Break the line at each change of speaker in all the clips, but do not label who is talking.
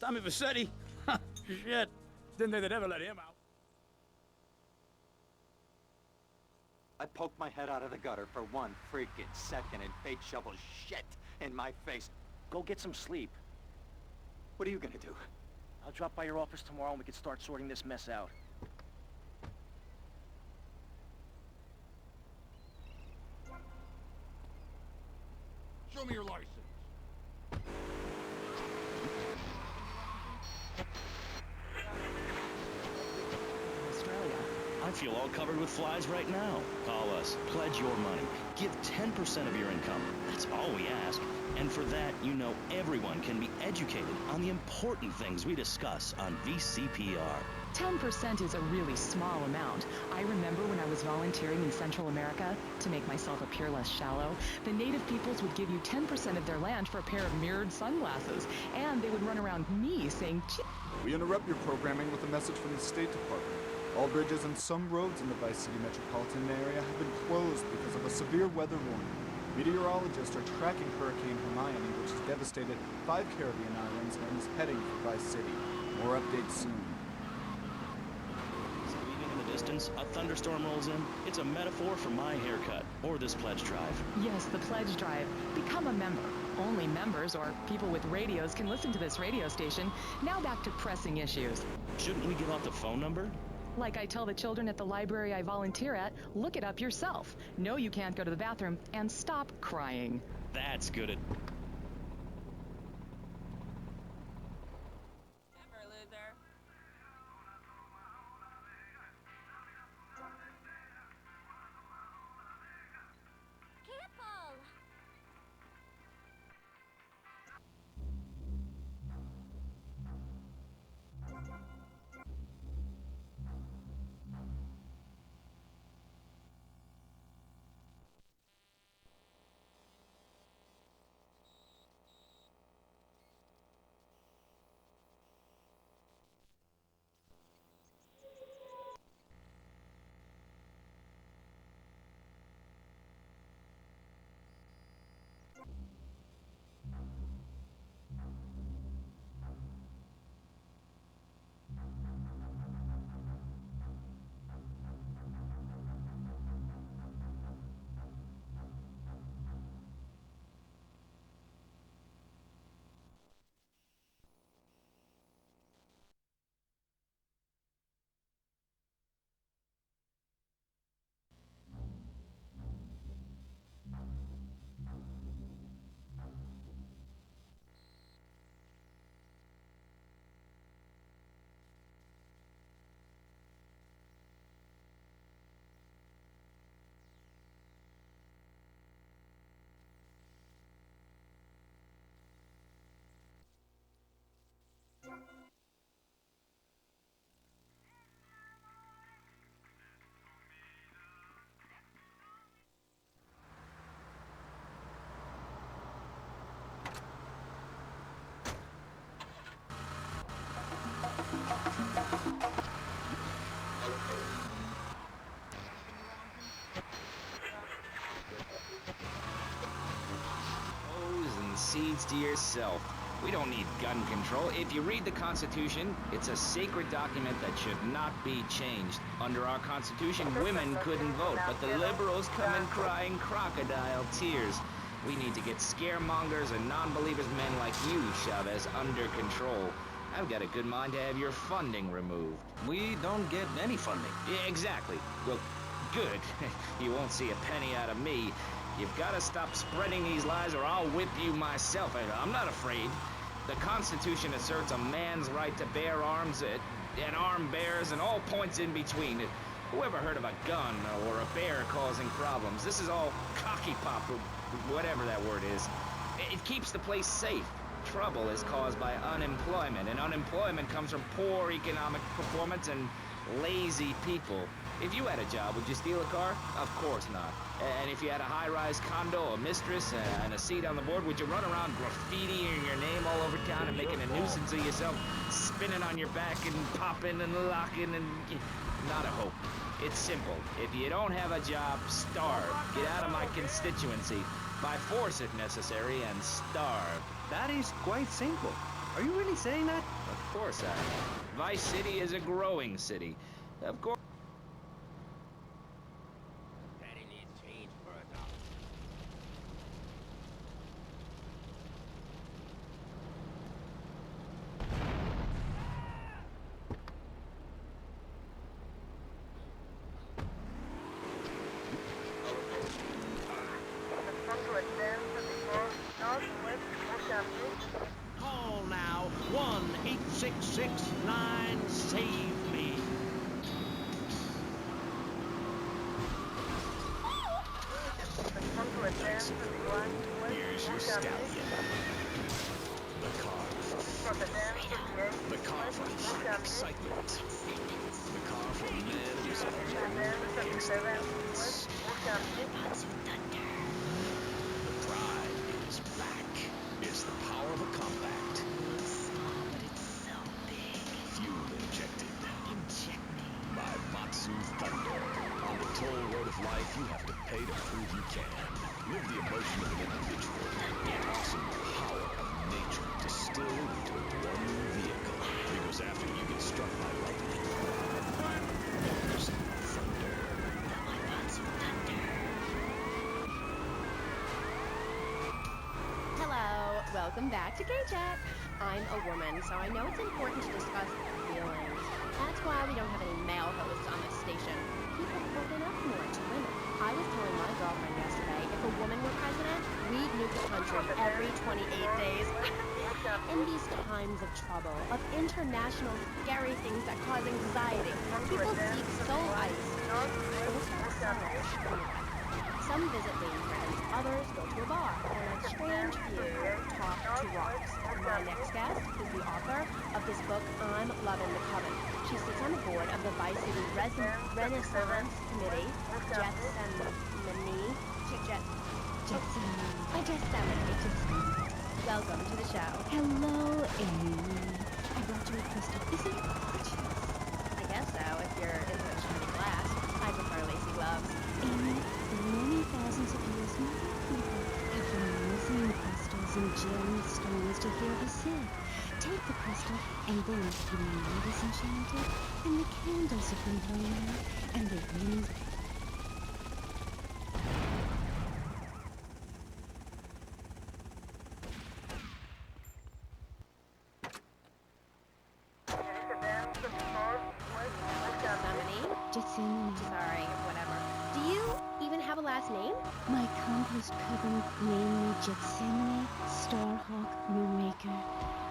Tommy Vassetti? Shit. Didn't think they'd ever let him out.
I poked my head out of the gutter for 1 freaking second and fate shovels shit in my face.
Go get some sleep.
What are you gonna do?
I'll drop by your office tomorrow and we can start sorting this mess out.
Show me your license.
I feel all covered with flies right now. Call us. Pledge your money. Give 10% of your income. That's all we ask. And for that, you know everyone can be educated on the important things we discuss on VCPR.
10% is a really small amount. I remember when I was volunteering in Central America, to make myself appear less shallow, the native peoples would give you 10% of their land for a pair of mirrored sunglasses, and they would run around me saying,
We interrupt your programming with a message from the State Department. All bridges and some roads in the Vice City metropolitan area have been closed because of a severe weather warning. Meteorologists are tracking Hurricane Hermione, which has devastated 5 Caribbean islands and is heading for Vice City. More updates soon.
Speeding in the distance, a thunderstorm rolls in. It's a metaphor for my haircut, or this pledge drive.
Yes, the pledge drive. Become a member. Only members or people with radios can listen to this radio station. Now back to pressing issues.
Shouldn't we give out the phone number?
Like I tell the children at the library I volunteer at, look it up yourself. No, you can't go to the bathroom, and stop crying.
That's good.
Seeds to yourself. We don't need gun control. If you read the Constitution, it's a sacred document that should not be changed. Under our Constitution, women couldn't vote, but the liberals come in crying crocodile tears. We need to get scaremongers and non-believers men like you, Chavez, under control. I've got a good mind to have your funding removed.
We don't get any funding.
Yeah, exactly. Well, good. You won't see a penny out of me. You've got to stop spreading these lies or I'll whip you myself. I'm not afraid. The Constitution asserts a man's right to bear arms and arm bearers and all points in between. Who ever heard of a gun or a bear causing problems? This is all cocky pop, or whatever that word is. It keeps the place safe. Trouble is caused by unemployment, and unemployment comes from poor economic performance and lazy people. If you had a job, would you steal a car? Of course not. And if you had a high-rise condo, a mistress, and a seat on the board, would you run around graffitiing your name all over town and making a nuisance of yourself, spinning on your back and popping and locking and... Not a hope. It's simple. If you don't have a job, starve. Get out of my constituency. By force if necessary, and starve.
That is quite simple. Are you really saying that?
Of course I am. Vice City is a growing city. Of course.
Daddy needs change for a dollar.
Call now 1-866-9-SAVE-ME.
Here's your stallion. The car for freedom. The car for excitement. The car for men who's against the elements. The pride is back. It's the power of a compact.
But it's so big.
Fuel injected.
Inject me.
By Matsu Thunder. On the toll road of life, you have to pay to prove you can. Live the emotion of an individual. The awesome power of nature distilled into one vehicle. It goes after you get struck by lightning. Matsu Thunder.
Matsu Thunder.
Hello, welcome back to Gay Chat. I'm a woman, so I know it's important to discuss feelings. That's why we don't have any male hosts on this station. People open up more to women. I was telling my girlfriend yesterday, if a woman were president, we'd nuke the country every 28 days. In these times of trouble, of international scary things that cause anxiety, people seek soul ice. Some visit lady friends, others go to a bar, and a strange few talk to rocks. My next guest is the author of this book, I'm Lovin' the Coven. She sits on the board of the Vice City Renaissance Committee, Welcome to the show.
Hello, Amy. I brought you a crystal. Isn't it gorgeous?
I guess so, if you're into shiny glass. I prefer lacy gloves.
Amy, for many thousands of years, many people have been using crystals and gemstones to heal the sick. Take the crystal, and then when your mind is enchanted, then the candles have been blown out, and the winds...
Sorry, whatever. Do you even have a last name?
My compost coven named me Gethsemane, Starhawk, Moonraker.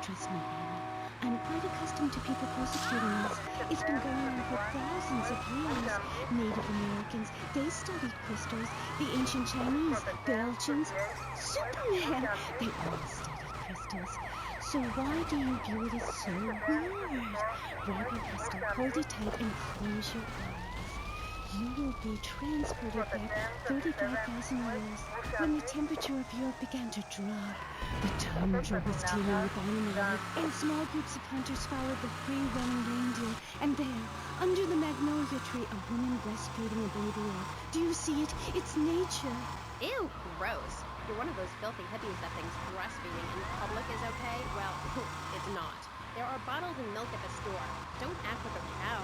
Trust me, Amy, I'm quite accustomed to people persecuting us. It's been going on for thousands of years. Native Americans, they studied crystals. The ancient Chinese, Belgians, Superman, they all studied crystals. So why do you view it as so weird? Grab your crystal, hold it tight, and close your eyes. You will be transported back 35,000 years when the temperature of Europe began to drop. The tundra was teeming with animal life, and small groups of hunters followed the free-running reindeer. And there, under the magnolia tree, a woman breastfeeding a baby egg. Do you see it? It's nature.
Ew, gross. You're one of those filthy hippies that thinks breastfeeding in public is okay? Well, it's not. There are bottles of milk at the store. Don't act like a cow.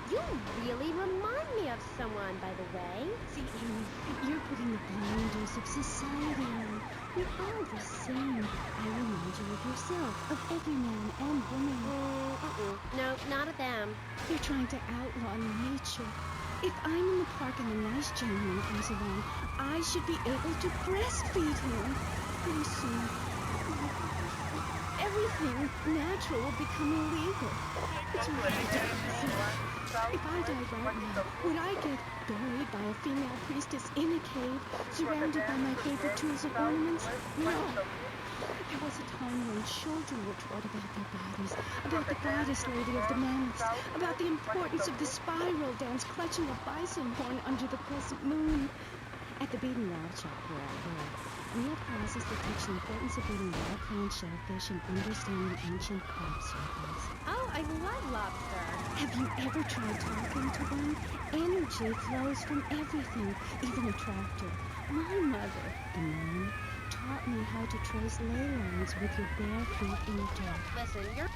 You really remind me of someone, by the way.
See, Amy, you're putting the blinders of society on. You're all the same. I remind you of yourself, of every man and woman.
No, not of them.
You're trying to outlaw nature. If I'm in the park and a nice gentleman comes along, I should be able to breastfeed him. Pretty soon, everything natural will become illegal. It's really depressing. If I died right now, would I get buried by a female priestess in a cave, surrounded by my favorite tools and ornaments? No. There was a time when children were taught about their bodies, about the goddess lady of the mammoths, about the importance of the spiral dance clutching a bison horn under the crescent moon. At the beaten wild shop where I work, we have classes that teach the importance of eating well-cleaned shellfish and understanding ancient crab circles.
Oh, I love lobster.
Have you ever tried talking to them? Energy flows from everything, even a tractor. My mother, the moon, taught me how to trace ley lines with your bare feet in the dirt.
Listen, you're